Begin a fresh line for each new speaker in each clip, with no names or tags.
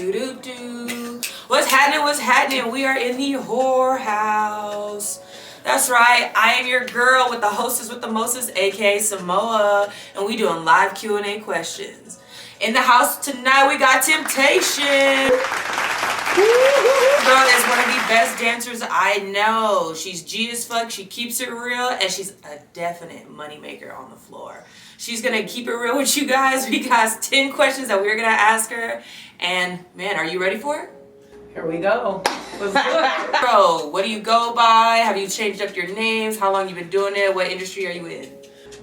Do. What's happening? What's happening? We are in the whorehouse. That's right. I am your girl with the hostess with the mostest, aka Samoa, and we doing live Q&A questions. In the house tonight, we got Temptation. Girl is one of the best dancers I know. She's G as fuck. She keeps it real, and she's a definite moneymaker on the floor. She's gonna keep it real with you guys. We got 10 questions that we're gonna ask her. And man, are you ready for it?
Here we go. Let's do it.
Bro, what do you go by? Have you changed up your names? How long you been doing it? What industry are you in?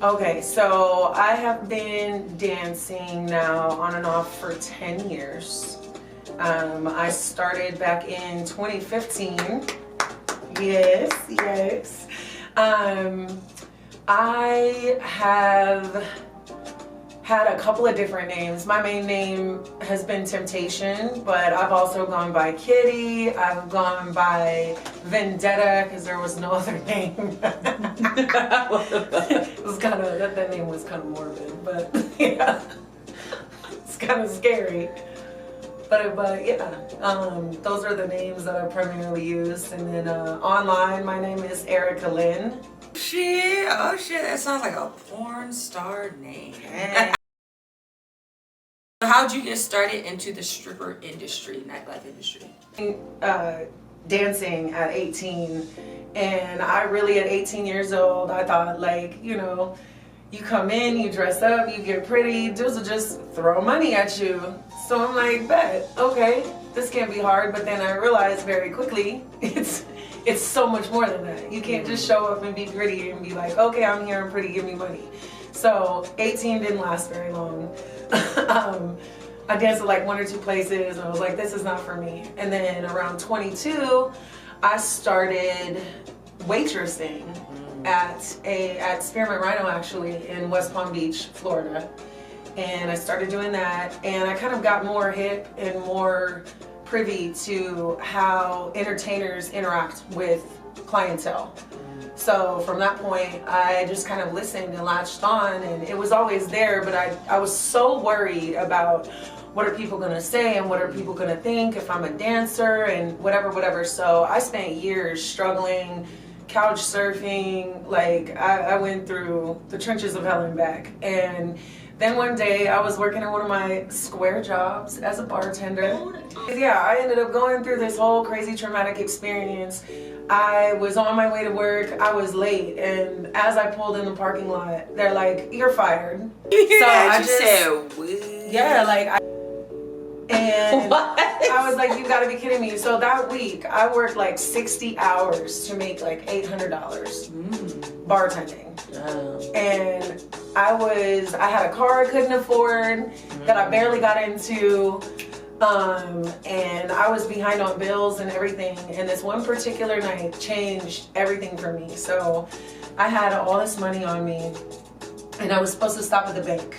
Okay, so I have been dancing now on and off for 10 years. I started back in 2015. Yes. I have had a couple of different names. My main name has been Temptation, but I've also gone by Kitty. I've gone by Vendetta because there was no other name. It was kind of, that name was kind of morbid, but yeah, it's kind of scary. But yeah, those are the names that I primarily use. And then online, my name is Erica Lynn.
Shit, oh shit, that sounds like a porn star name. How'd you get started into the stripper industry, nightlife industry?
Dancing at 18, and I really at 18 years old, I thought, like, you know, you come in, you dress up, you get pretty, dudes will just throw money at you. So I'm like, bet, okay, this can't be hard. But then I realized very quickly, it's so much more than that. You can't just show up and be pretty and be like, okay, I'm here, I'm pretty, give me money. So 18 didn't last very long. I danced at like 1 or 2 places and I was like, this is not for me. And then around 22, I started waitressing at Spearmint Rhino, actually, in West Palm Beach, Florida. And I started doing that, and I kind of got more hip and more privy to how entertainers interact with clientele. So from that point, I just kind of listened and latched on, and it was always there, but I was so worried about what are people gonna say and what are people gonna think if I'm a dancer and whatever. So I spent years struggling, couch surfing, like I went through the trenches of hell and back. And then one day I was working in one of my square jobs as a bartender. Yeah, I ended up going through this whole crazy traumatic experience. I was on my way to work, I was late, and as I pulled in the parking lot, they're like, you're fired.
So I just said, what?
Yeah, like, and what? I was like, you gotta be kidding me. So that week, I worked like 60 hours to make like $800 bartending. And I had a car I couldn't afford that I barely got into. And I was behind on bills and everything. And this one particular night changed everything for me. So I had all this money on me and I was supposed to stop at the bank.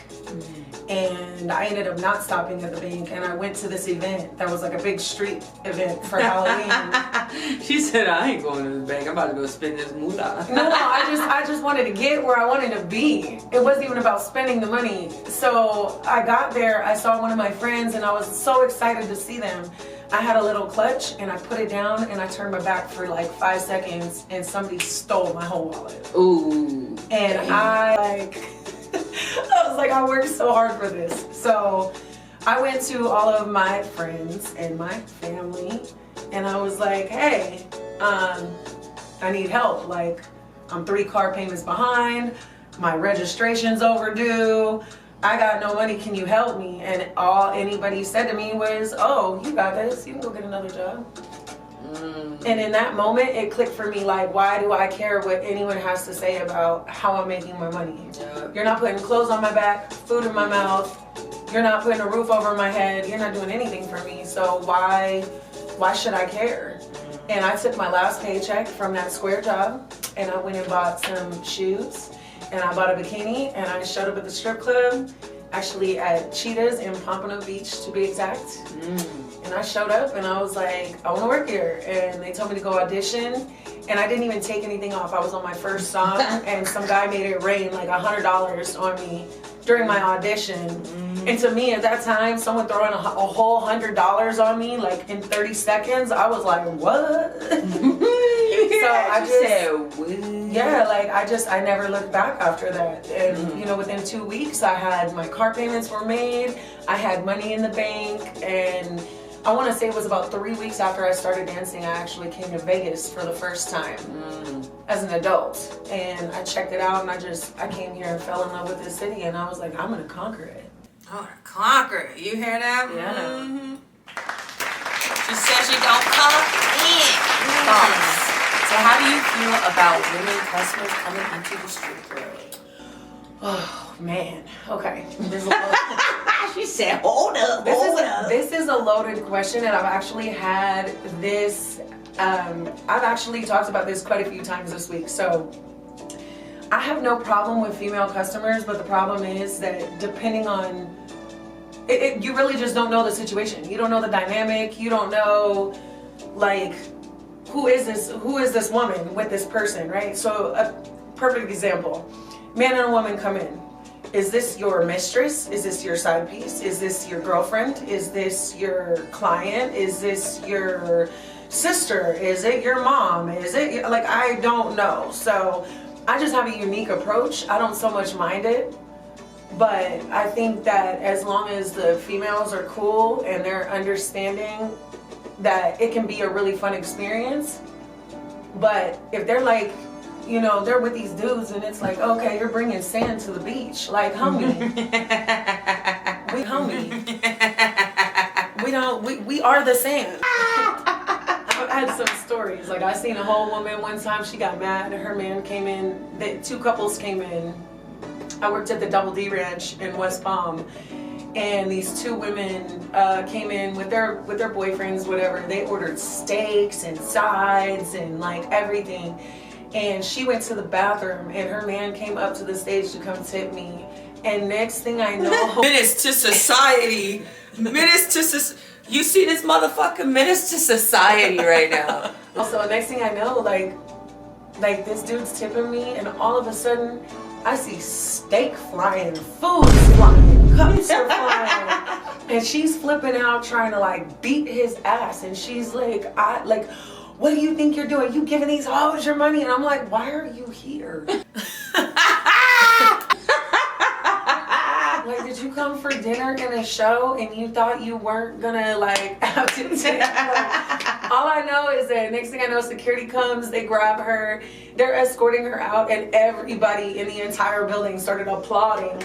And I ended up not stopping at the bank, and I went to this event that was like a big street event for Halloween.
She said, I ain't going to the bank, I'm about to go spend this moolah.
No, I just wanted to get where I wanted to be. It wasn't even about spending the money. So I got there, I saw one of my friends, and I was so excited to see them. I had a little clutch, and I put it down, and I turned my back for like 5 seconds, and somebody stole my whole wallet.
Ooh.
And I was like, I worked so hard for this. So I went to all of my friends and my family, and I was like, hey, I need help. Like, I'm 3 car payments behind, my registration's overdue, I got no money, can you help me? And all anybody said to me was, oh, you got this, you can go get another job. And in that moment, it clicked for me, like, why do I care what anyone has to say about how I'm making my money? You're not putting clothes on my back, food in my mouth, you're not putting a roof over my head, you're not doing anything for me, so why should I care? And I took my last paycheck from that square job, and I went and bought some shoes, and I bought a bikini, and I showed up at the strip club, actually at Cheetah's in Pompano Beach to be exact. And I showed up and I was like, I want to work here. And they told me to go audition. And I didn't even take anything off. I was on my first song and some guy made it rain like $100 on me during my audition. And to me, at that time, someone throwing a whole $100 on me, like in 30 seconds, I was like, what? So I just, yeah, like I never looked back after that. And, you know, within 2 weeks, I had my car payments were made. I had money in the bank. And I want to say it was about 3 weeks after I started dancing, I actually came to Vegas for the first time as an adult. And I checked it out, and I came here and fell in love with this city. And I was like, I'm going to conquer it.
Oh, conquer it. You hear that?
Yeah.
Mm-hmm. She said she gonna come in. So how do you feel about women customers coming into the strip club?
Oh, man. Okay.
She said, hold up.
This is a loaded question, and I've actually had this, I've actually talked about this quite a few times this week. So I have no problem with female customers, but the problem is that depending on, you really just don't know the situation. You don't know the dynamic. You don't know, like, who is this woman with this person, right? So a perfect example, man and a woman come in. Is this your mistress? Is this your side piece? Is this your girlfriend? Is this your client? Is this your sister? Is it your mom? Is it, like, I don't know. So I just have a unique approach. I don't so much mind it. But I think that as long as the females are cool and they're understanding that it can be a really fun experience. But if they're like, you know, they're with these dudes and it's like, okay, you're bringing sand to the beach. Like, homie. We are the sand. I've had some stories. Like, I seen a whole woman one time, she got mad. Her man came in, two couples came in. I worked at the Double D Ranch in West Palm, and these two women came in with their boyfriends, whatever. They ordered steaks and sides and like everything. And she went to the bathroom, and her man came up to the stage to come tip me. And next thing I know,
Menace to society. You see this motherfucker menace to society right now.
Also, next thing I know, like this dude's tipping me, and all of a sudden, I see steak flying, food flying, cups are flying, and she's flipping out trying to like beat his ass, and she's like, what do you think you're doing? You giving these hoes your money? And I'm like, why are you here? Like, did you come for dinner and a show and you thought you weren't gonna like have to tip? Like, all I know is that next thing I know, security comes, they grab her, they're escorting her out, and everybody in the entire building started applauding.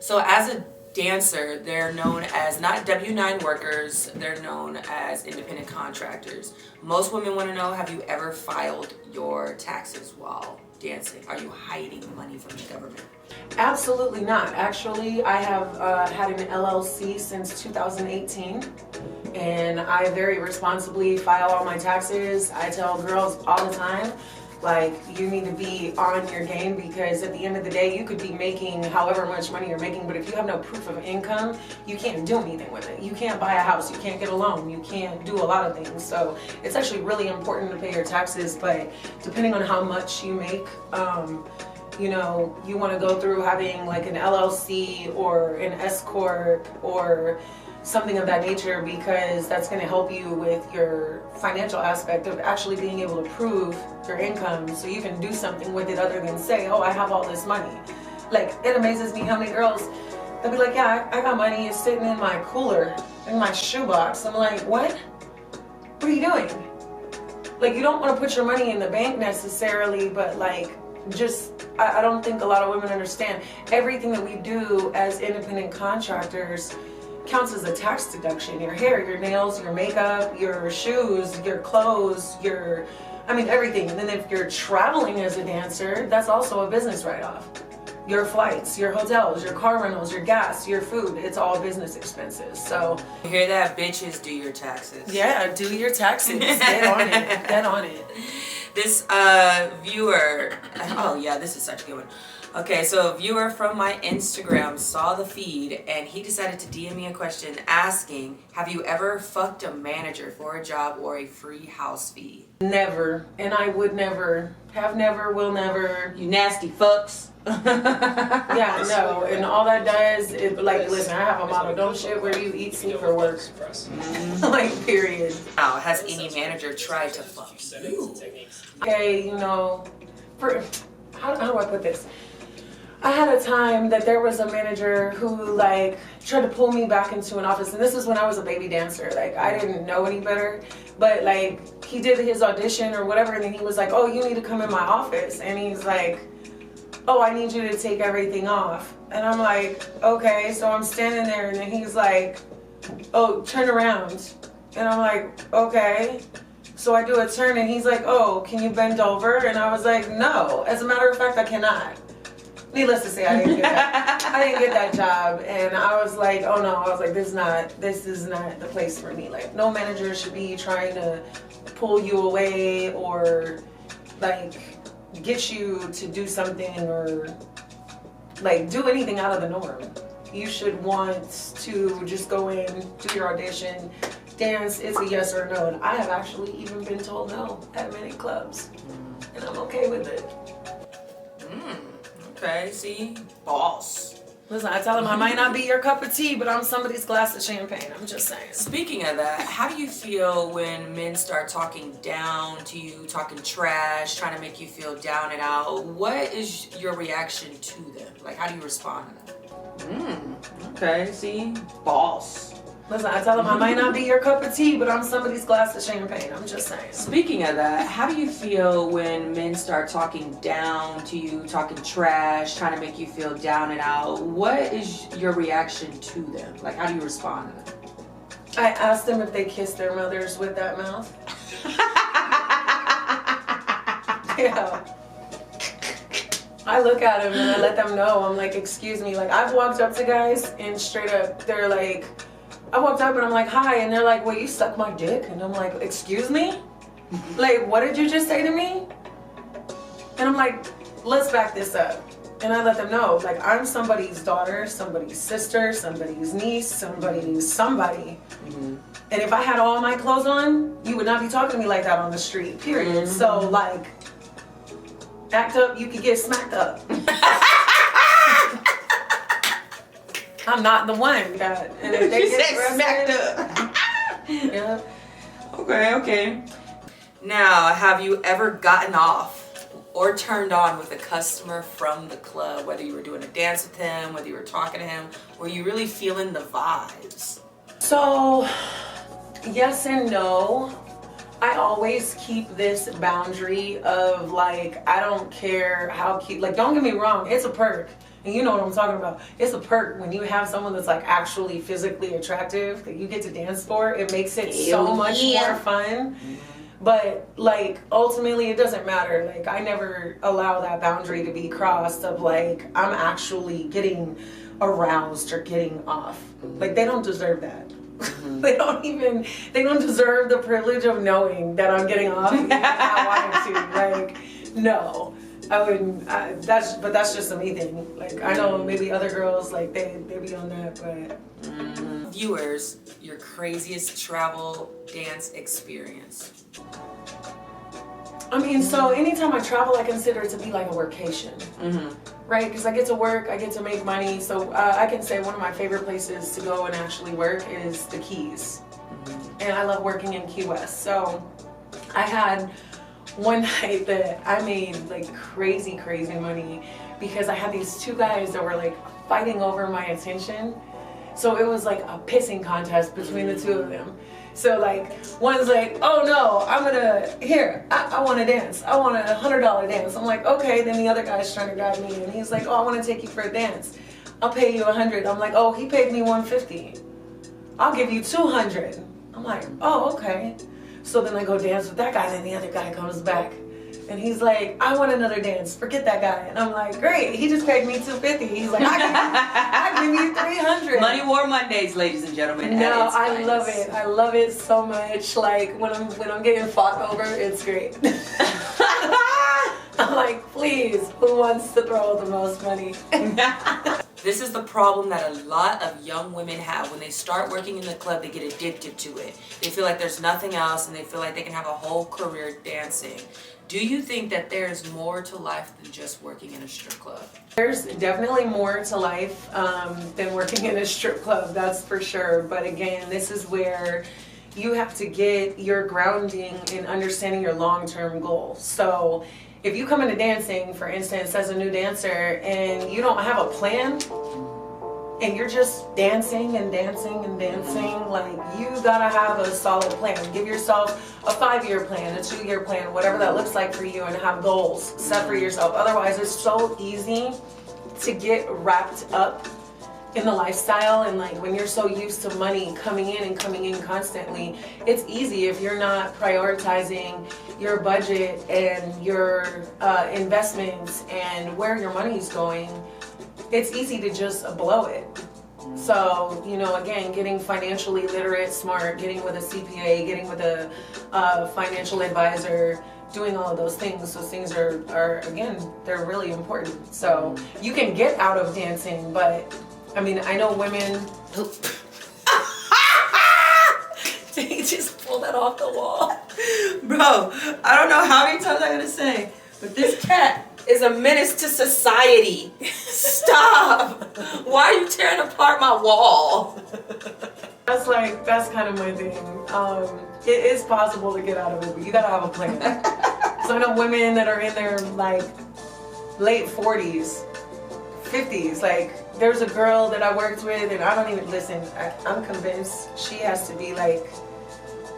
So as a dancer, they're known as not W-9 workers, they're known as independent contractors. Most women want to know, have you ever filed your taxes while dancing? Are you hiding money from the government?
Absolutely not. Actually, I have had an LLC since 2018, and I very responsibly file all my taxes. I tell girls all the time, like, you need to be on your game, because at the end of the day, you could be making however much money you're making, but if you have no proof of income, you can't do anything with it. You can't buy a house, you can't get a loan, you can't do a lot of things. So it's actually really important to pay your taxes, but depending on how much you make, you know, you want to go through having like an LLC or an S corp or something of that nature, because that's going to help you with your financial aspect of actually being able to prove your income, so you can do something with it other than say, oh, I have all this money. Like, it amazes me how many girls, they'll be like, yeah, I got money, it's sitting in my cooler, in my shoebox. I'm like, what? What are you doing? Like, you don't want to put your money in the bank necessarily, but like, just, I don't think a lot of women understand everything that we do as independent contractors counts as a tax deduction. Your hair, your nails, your makeup, your shoes, your clothes, everything. And then if you're traveling as a dancer, that's also a business write-off. Your flights, your hotels, your car rentals, your gas, your food, it's all business expenses. So
You hear that, bitches? Do your taxes.
yeah, do your taxes. Get on it. Get on it.
This viewer, oh yeah, this is such a good one. Okay, so a viewer from my Instagram saw the feed and he decided to DM me a question asking, have you ever fucked a manager for a job or a free house fee?
Never. And I would never. Have never, will never.
You nasty fucks.
Yeah, no. And all that does is, like, listen, I have a motto. Don't shit where you eat, sleep, or work. Like, period.
Now, has any manager tried to fuck you?
Okay, you know, how do I put this? I had a time that there was a manager who like tried to pull me back into an office, and this is when I was a baby dancer. Like I didn't know any better, but like he did his audition or whatever, and then he was like, "Oh, you need to come in my office," and he's like, "Oh, I need you to take everything off," and I'm like, "Okay," so I'm standing there, and then he's like, "Oh, turn around," and I'm like, "Okay." So I do a turn, and he's like, "Oh, can you bend over?" And I was like, "No, as a matter of fact, I cannot." Needless to say, I didn't get that. I didn't get that job, and I was like, "Oh no!" I was like, "This is not the place for me." Like, no manager should be trying to pull you away or like get you to do something or like do anything out of the norm. You should want to just go in, do your audition, dance. It's a yes or no, and I have actually even been told no at many clubs, and I'm okay with it.
Okay, see? Boss.
Listen, I tell them I might not be your cup of tea, but I'm somebody's glass of champagne. I'm just saying.
Speaking of that, how do you feel when men start talking down to you, talking trash, trying to make you feel down and out? What is your reaction to them? Like, how do you respond to them? Okay, see? Boss.
Listen, I tell them I might not be your cup of tea, but I'm somebody's glass of champagne. I'm just saying.
Speaking of that, how do you feel when men start talking down to you, talking trash, trying to make you feel down and out? What is your reaction to them? Like, how do you respond to them?
I asked them if they kiss their mothers with that mouth. Yeah. I look at them and I let them know. I'm like, excuse me. Like, I've walked up to guys and straight up, they're like, I walked up and I'm like, hi. And they're like, well, you suck my dick? And I'm like, excuse me? Like, what did you just say to me? And I'm like, let's back this up. And I let them know, like, I'm somebody's daughter, somebody's sister, somebody's niece, somebody's somebody. And if I had all my clothes on, you would not be talking to me like that on the street, period. So, like, act up, you could get smacked up. I'm not the one. God. And if they get
smacked up.
Yeah.
Okay. Now, have you ever gotten off or turned on with a customer from the club, whether you were doing a dance with him, whether you were talking to him, were you really feeling the vibes?
So, yes and no. I always keep this boundary of like, I don't care how cute, like don't get me wrong, it's a perk. And you know what I'm talking about. It's a perk when you have someone that's like actually physically attractive that you get to dance for. It makes it so much more fun. But like ultimately it doesn't matter. Like I never allow that boundary to be crossed of like I'm actually getting aroused or getting off. Like they don't deserve that. They don't deserve the privilege of knowing that I'm getting off even if I wanted to. Like, no. I wouldn't, but that's just a me thing. Like, I know maybe other girls, like, they be on that, but.
Viewers, your craziest travel dance experience?
I mean, so anytime I travel, I consider it to be like a workation. Right? Because I get to work, I get to make money. So I can say one of my favorite places to go and actually work is the Keys. And I love working in Key West. So I had one night that I made like crazy money because I had these two guys that were like fighting over my attention. So it was like a pissing contest between the two of them. So like one's like, oh no, I want to dance. I want a $100 dance. I'm like, okay. Then the other guy's trying to grab me and he's like, oh, I want to take you for a dance. I'll pay you $100. I'm like, oh, he paid me $150. I'll give you 200. I'm like, oh, okay. So then I go dance with that guy, then the other guy comes back. And he's like, I want another dance. Forget that guy. And I'm like, great. He just paid me $250. He's like, I give you $300.
Money War Mondays, ladies and gentlemen.
No, I love it. I love it so much. Like when I'm getting fought over, it's great. I'm I'm like, please, who wants to throw the most money?
This is the problem that a lot of young women have. When they start working in the club, they get addicted to it. They feel like there's nothing else and they feel like they can have a whole career dancing. Do you think that there's more to life than just working in a strip club?
There's definitely more to life than working in a strip club, that's for sure. But again, this is where you have to get your grounding in understanding your long-term goals. So if you come into dancing, for instance, as a new dancer, and you don't have a plan, and you're just dancing and dancing and dancing, like, you gotta have a solid plan. Give yourself a 5-year plan, a 2-year plan, whatever that looks like for you, and have goals set for yourself. Otherwise, it's so easy to get wrapped up in the lifestyle, and like when you're so used to money coming in constantly, it's easy if you're not prioritizing your budget and your investments and where your money's going. It's easy to just blow it. So, you know, again, getting financially literate, smart, getting with a CPA, getting with a financial advisor, doing all of those things. Those things are again, they're really important. So you can get out of dancing, but I mean, I know women.
They just pulled that off the wall. Bro, I don't know how many times I'm gonna say, but this cat is a menace to society. Stop. Why are you tearing apart my wall?
That's kind of my thing. It is possible to get out of it, but you gotta have a plan. So I know women that are in their like late 40s, 50s, like there's a girl that I worked with, and I don't even listen. I'm convinced she has to be like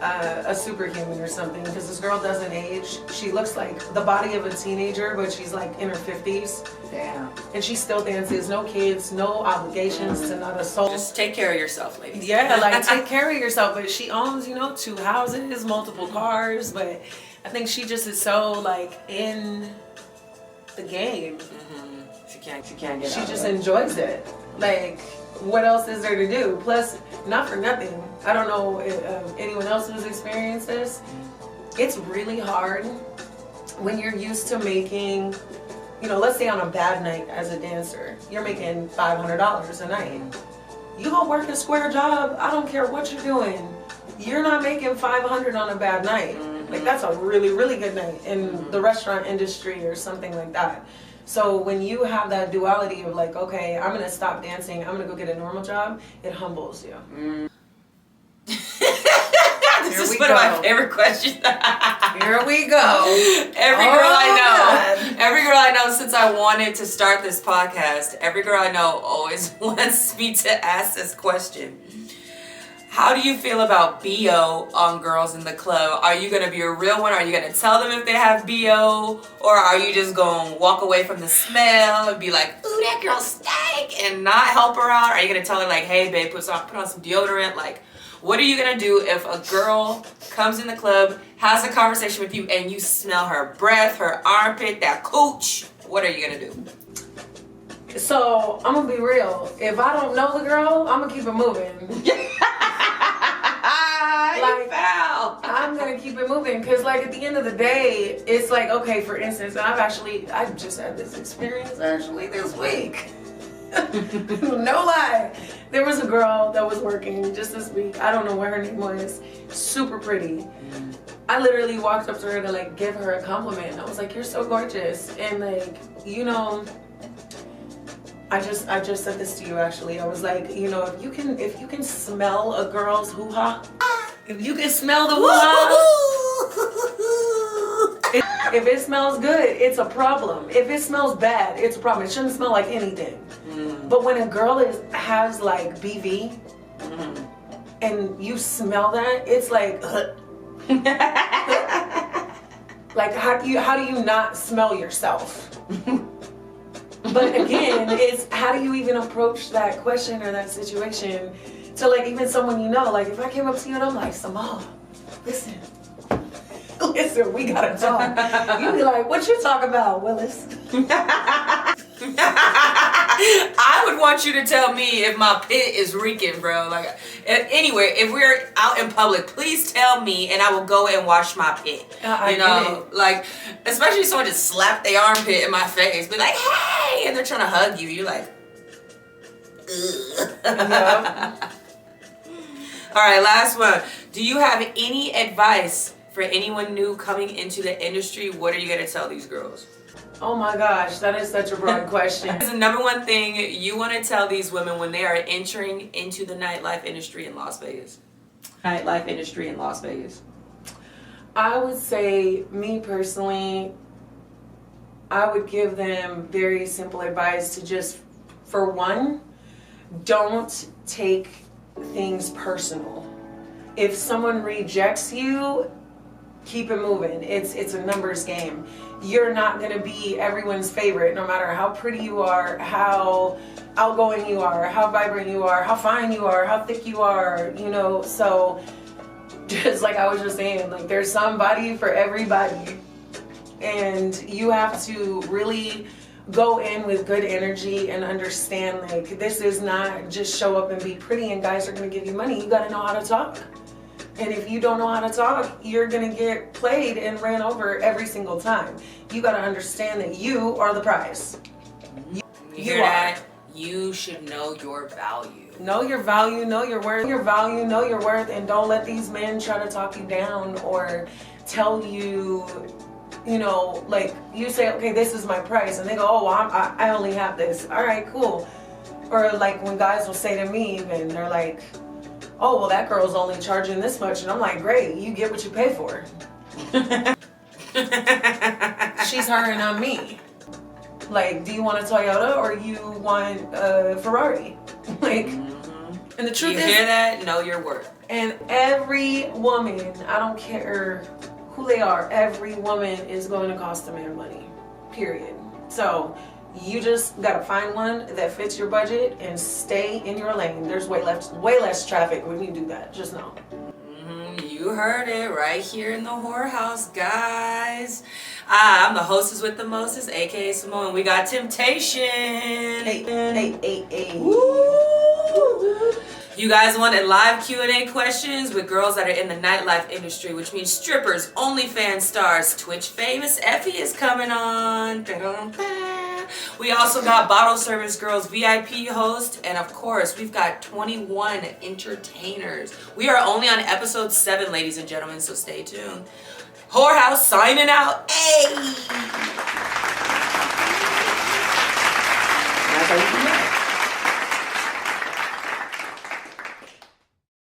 a superhuman or something, because this girl doesn't age. She looks like the body of a teenager, but she's like in her 50s.
Damn.
And she still dances, no kids, no obligations to not a soul.
Just take care of yourself, ladies.
Yeah, like take care of yourself. But she owns, 2 houses, multiple cars. But I think she just is so like in the game.
She can't get
She
out
just
of it.
enjoys it. Like, what else is there to do? Plus, not for nothing, I don't know if anyone else who's experienced this. It's really hard when you're used to making, let's say on a bad night as a dancer, you're making $500 a night. You go work a square job, I don't care what you're doing, you're not making $500 on a bad night. Like, that's a really, really good night in the restaurant industry or something like that. So when you have that duality of like, okay, I'm gonna stop dancing, I'm gonna go get a normal job, it humbles you.
This is one of my favorite questions.
Here we go.
Every girl I know since I wanted to start this podcast, every girl I know always wants me to ask this question. How do you feel about BO on girls in the club? Are you going to be a real one? Are you going to tell them if they have BO? Or are you just going to walk away from the smell and be like, ooh, that girl stank, and not help her out? Are you going to tell her like, hey, babe, put on some deodorant? Like, what are you going to do if a girl comes in the club, has a conversation with you, and you smell her breath, her armpit, that cooch? What are you going to do?
So, I'm going to be real. If I don't know the girl, I'm going to keep it moving. I'm gonna keep it moving, because like at the end of the day, it's like, okay, for instance, I just had this experience actually this week. No lie. There was a girl that was working just this week. I don't know what her name was. Super pretty. I literally walked up to her to like give her a compliment. I was like, you're so gorgeous. And like, I just said this to you actually. I was like, if you can smell a girl's hoo-ha, if you can smell the hoo-ha, if it smells good, it's a problem. If it smells bad, it's a problem. It shouldn't smell like anything. But when a girl has like BV, and you smell that, it's like, like how do you not smell yourself? But again, it's how do you even approach that question or that situation to like even someone like if I came up to you and I'm like, Samal, listen, we gotta talk. You'd be like, what you talk about, Willis?
I would want you to tell me if my pit is reeking, bro. Like, anyway, if we're out in public, please tell me, and I will go and wash my pit.
I get it.
Like, especially if someone just slapped their armpit in my face, be like, "Hey," and they're trying to hug you. You're like, ugh.
Yeah.
All right, last one. Do you have any advice for anyone new coming into the industry? What are you gonna tell these girls?
Oh my gosh, that is such a broad question.
What is the number one thing you want to tell these women when they are entering into the nightlife industry in Las Vegas?
Nightlife industry in Las Vegas.
I would say, me personally, I would give them very simple advice to just, for one, don't take things personal. If someone rejects you, keep it moving. It's a numbers game. You're not gonna be everyone's favorite, no matter how pretty you are, how outgoing you are, how vibrant you are, how fine you are, how thick you are, so just like I was just saying, like, there's somebody for everybody, and you have to really go in with good energy and understand, like, this is not just show up and be pretty and guys are gonna give you money. You gotta know how to talk. And if you don't know how to talk, you're gonna get played and ran over every single time. You gotta understand that you are the prize.
You hear that? You should know your value.
Know your value, know your worth. Your value, know your worth, and don't let these men try to talk you down or tell you, like, you say, okay, this is my price, and they go, oh, well, I only have this. All right, cool. Or like when guys will say to me, even, they're like, oh, well, that girl's only charging this much. And I'm like, great, you get what you pay for. She's her and I'm me. Like, do you want a Toyota or you want a Ferrari? Like, and the truth is,
you hear that? Know your worth.
and every woman, I don't care who they are, every woman is going to cost a man money, period. So you just gotta find one that fits your budget and stay in your lane. There's way less traffic when you do that, just know.
You heard it right here in the whorehouse, guys. I'm the hostess with the mostest, aka Simone. We got Temptation.
Hey.
Woo! You guys wanted live Q&A questions with girls that are in the nightlife industry, which means strippers, OnlyFans stars, Twitch famous Effie is coming on. Da-da-da-da. We also got bottle service girls, VIP host, and of course, we've got 21 entertainers. We are only on episode 7, ladies and gentlemen, so stay tuned. Whorehouse signing out. Hey!